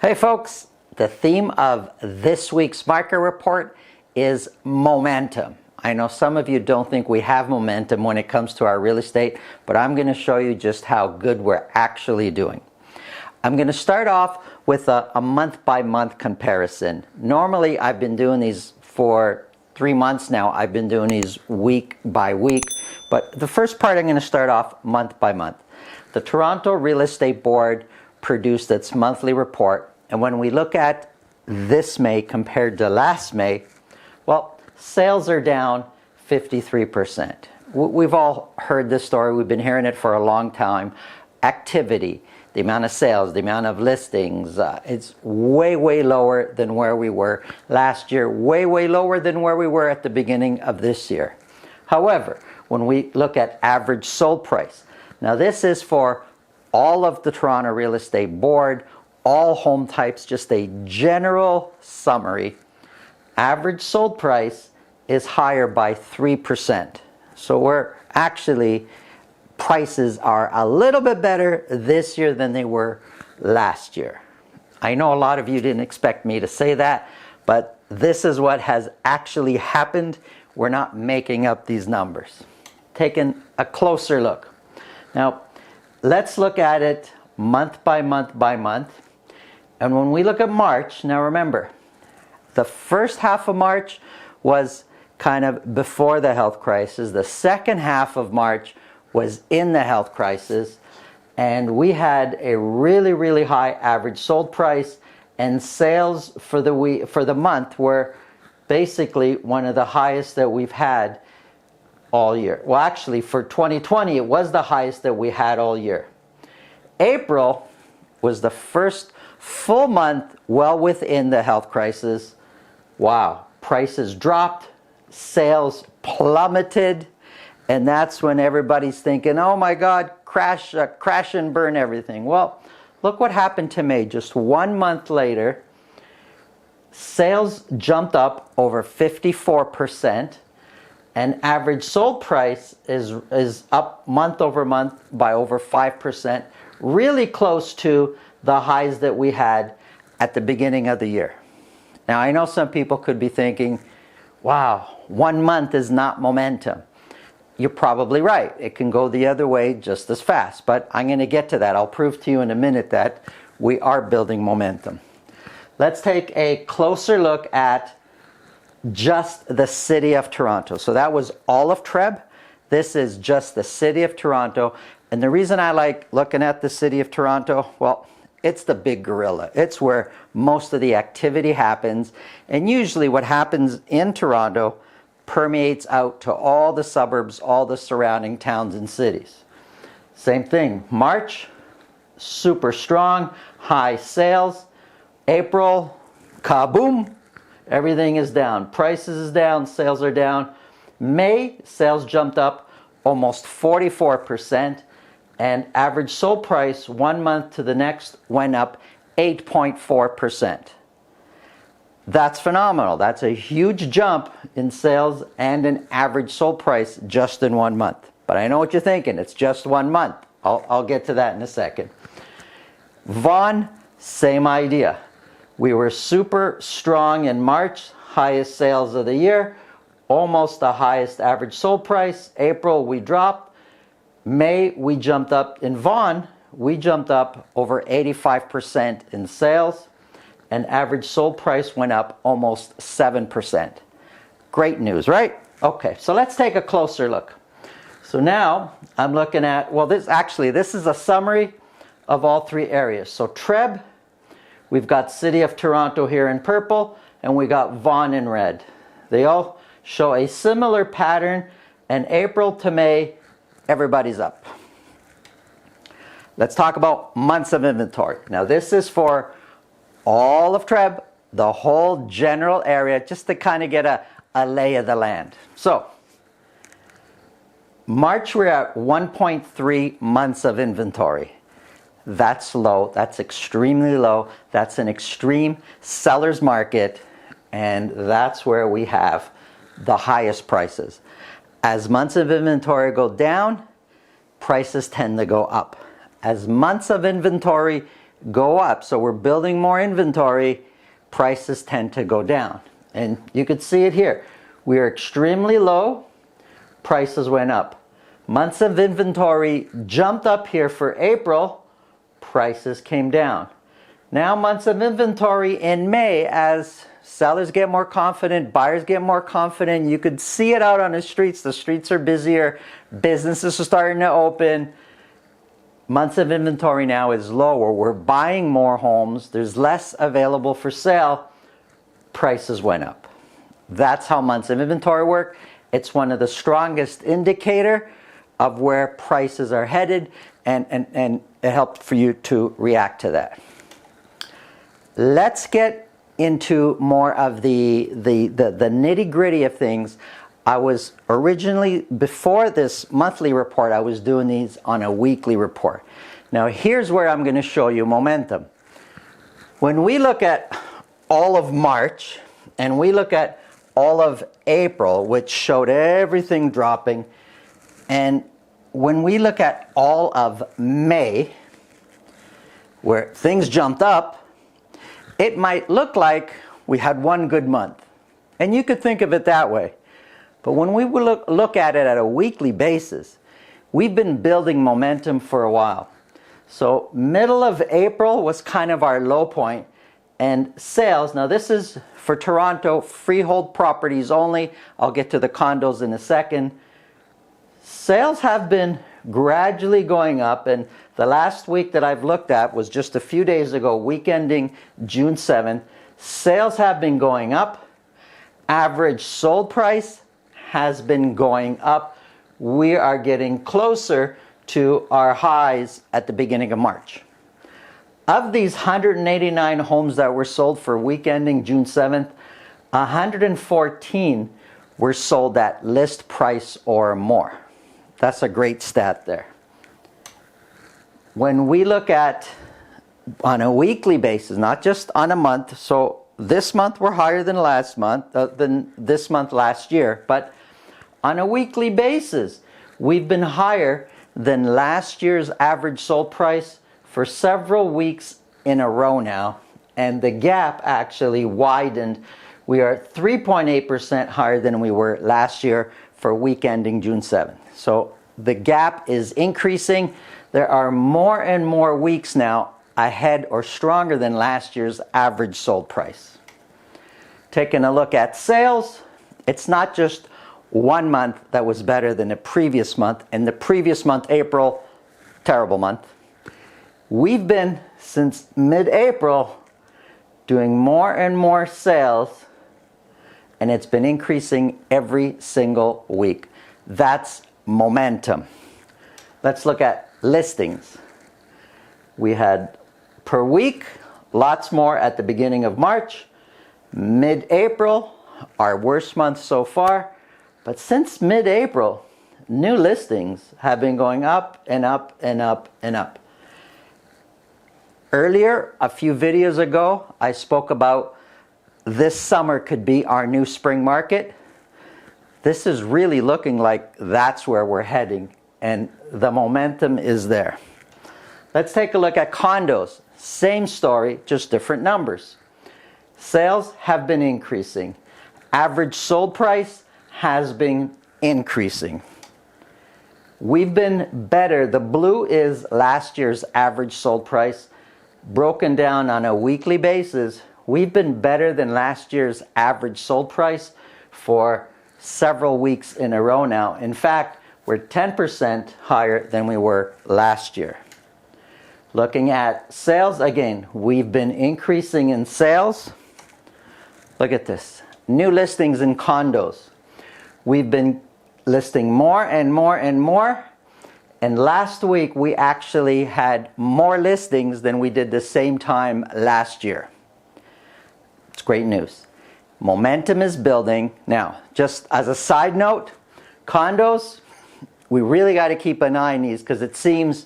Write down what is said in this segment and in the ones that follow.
Hey folks, the theme of this week's market report is momentum. I know some of you don't think we have momentum when it comes to our real estate, but I'm going to show you just how good we're actually doing. I'm going to start off with a month-by-month comparison. Normally, I've been doing these for 3 months now. I've been doing these week by week, but the first part I'm going to start off month by month. The Toronto Real Estate Board produced its monthly report. And when we look at this May compared to last May, well, sales are down 53%. We've all heard this story. We've been hearing it for a long time. Activity, the amount of sales, the amount of listings, it's way, way lower than where we were last year, way, way lower than where we were at the beginning of this year. However, when we look at average sold price, now this is for all of the Toronto Real Estate Board, all home types, just a general summary. Average sold price is higher by 3%. So we're actually, prices are a little bit better this year than they were last year. I know a lot of you didn't expect me to say that, but this is what has actually happened. We're not making up these numbers. Taking a closer look. Now, let's look at it month by month by month. And when we look at March, now remember, the first half of March was kind of before the health crisis. The second half of March was in the health crisis. And we had a really, really high average sold price. And sales for the month were basically one of the highest that we've had all year. Well, actually, for 2020, it was the highest that we had all year. April was the first full month well within the health crisis. Wow, prices dropped, sales plummeted, and that's when everybody's thinking, oh my God, crash and burn everything. Well, look what happened to May. Just 1 month later, sales jumped up over 54%, and average sold price is up month over month by over 5%, really close to the highs that we had at the beginning of the year. Now, I know some people could be thinking, wow, 1 month is not momentum. You're probably right. It can go the other way just as fast, but I'm going to get to that. I'll prove to you in a minute that we are building momentum. Let's take a closer look at just the city of Toronto. So that was all of Treb. This is just the city of Toronto. And the reason I like looking at the city of Toronto, well, it's the big gorilla. It's where most of the activity happens. And usually what happens in Toronto permeates out to all the suburbs, all the surrounding towns and cities. Same thing. March, super strong, high sales. April, kaboom, everything is down. Prices is down, sales are down. May, sales jumped up almost 44%. And average sold price 1 month to the next went up 8.4%. That's phenomenal. That's a huge jump in sales and an average sold price just in 1 month. But I know what you're thinking. It's just 1 month. I'll get to that in a second. Vaughan, same idea. We were super strong in March, highest sales of the year, almost the highest average sold price. April, we dropped. May, we jumped up. In Vaughan, we jumped up over 85% in sales, and average sold price went up almost 7%. Great news, right? Okay, so let's take a closer look. So now I'm looking at, well, this is a summary of all 3 areas. So Treb, we've got City of Toronto here in purple, and we got Vaughan in red. They all show a similar pattern, and April to May, everybody's up. Let's talk about months of inventory. Now this is for all of Treb, the whole general area, just to kind of get a lay of the land. So March, we're at 1.3 months of inventory. That's low. That's extremely low. That's an extreme seller's market, and that's where we have the highest prices. As months of inventory go down, prices tend to go up. As months of inventory go up, so we're building more inventory, prices tend to go down. And you could see it here. We are extremely low, prices went up. Months of inventory jumped up here for April, prices came down. Now months of inventory in May, as sellers get more confident, buyers get more confident, you could see it out on the streets are busier, businesses are starting to open. Months of inventory now is lower, we're buying more homes, there's less available for sale, prices went up. That's how months of inventory work. It's one of the strongest indicator of where prices are headed, and it helped for you to react to that. Let's get into more of the nitty-gritty of things. I was originally, before this monthly report, I was doing these on a weekly report. Now here's where I'm going to show you momentum. When we look at all of March and we look at all of April, which showed everything dropping, and when we look at all of May, where things jumped up, it might look like we had one good month. And you could think of it that way. But when we look at it at a weekly basis, we've been building momentum for a while. So middle of April was kind of our low point, and sales, now this is for Toronto, freehold properties only. I'll get to the condos in a second. Sales have been gradually going up, and the last week that I've looked at was just a few days ago, week ending June 7th. Sales have been going up. Average sold price has been going up. We are getting closer to our highs at the beginning of March. Of these 189 homes that were sold for week ending June 7th, 114 were sold at list price or more. That's a great stat there. When we look at on a weekly basis, not just on a month, so this month we're higher than this month last year, but on a weekly basis, we've been higher than last year's average sold price for several weeks in a row now, and the gap actually widened. We are 3.8% higher than we were last year for week ending June 7th. So the gap is increasing. There are more and more weeks now ahead or stronger than last year's average sold price. Taking a look at sales, it's not just one month that was better than the previous month, and the previous month, April, terrible month. We've been, since mid-April, doing more and more sales, and it's been increasing every single week. That's momentum. Let's look at listings. We had per week, lots more at the beginning of March. Mid-April, our worst month so far. But since mid-April, new listings have been going up and up and up and up. Earlier, a few videos ago, I spoke about this summer could be our new spring market. This is really looking like that's where we're heading, and the momentum is there. Let's take a look at condos. Same story, just different numbers. Sales have been increasing. Average sold price has been increasing. We've been better. The blue is last year's average sold price. Broken down on a weekly basis, we've been better than last year's average sold price for several weeks in a row now. In fact, we're 10% higher than we were last year. Looking at sales, again, we've been increasing in sales. Look at this. New listings in condos. We've been listing more and more and more. And last week, we actually had more listings than we did the same time last year. It's great news. Momentum is building. Now, just as a side note, condos, we really got to keep an eye on these because it seems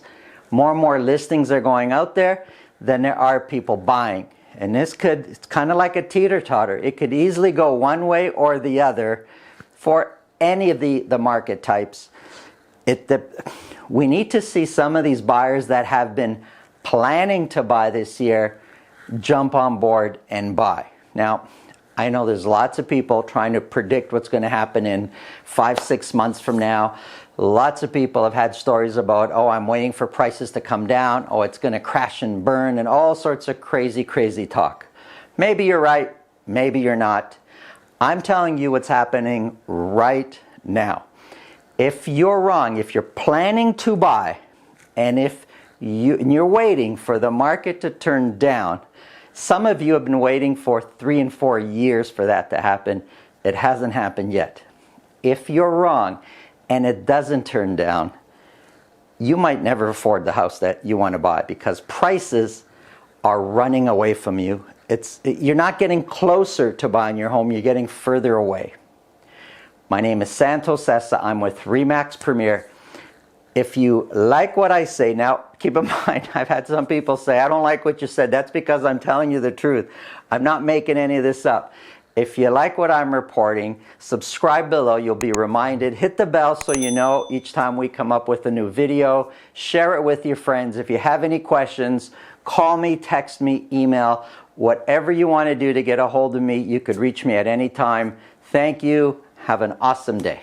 more and more listings are going out there than there are people buying. And it's kind of like a teeter-totter. It could easily go one way or the other for any of the market types. We need to see some of these buyers that have been planning to buy this year, jump on board and buy. Now, I know there's lots of people trying to predict what's going to happen in 5-6 months from now. Lots of people have had stories about, oh, I'm waiting for prices to come down. Oh, it's going to crash and burn, and all sorts of crazy, crazy talk. Maybe you're right. Maybe you're not. I'm telling you what's happening right now. If you're wrong, if you're planning to buy, and if you're waiting for the market to turn down, some of you have been waiting for 3 and 4 years for that to happen. It hasn't happened yet. If you're wrong and it doesn't turn down, you might never afford the house that you want to buy because prices are running away from you. You're not getting closer to buying your home, you're getting further away. My name is Santo Sessa. I'm with RE/MAX Premier. If you like what I say, now keep in mind, I've had some people say, I don't like what you said. That's because I'm telling you the truth. I'm not making any of this up. If you like what I'm reporting, subscribe below. You'll be reminded. Hit the bell so you know each time we come up with a new video. Share it with your friends. If you have any questions, call me, text me, email. Whatever you want to do to get a hold of me, you could reach me at any time. Thank you. Have an awesome day.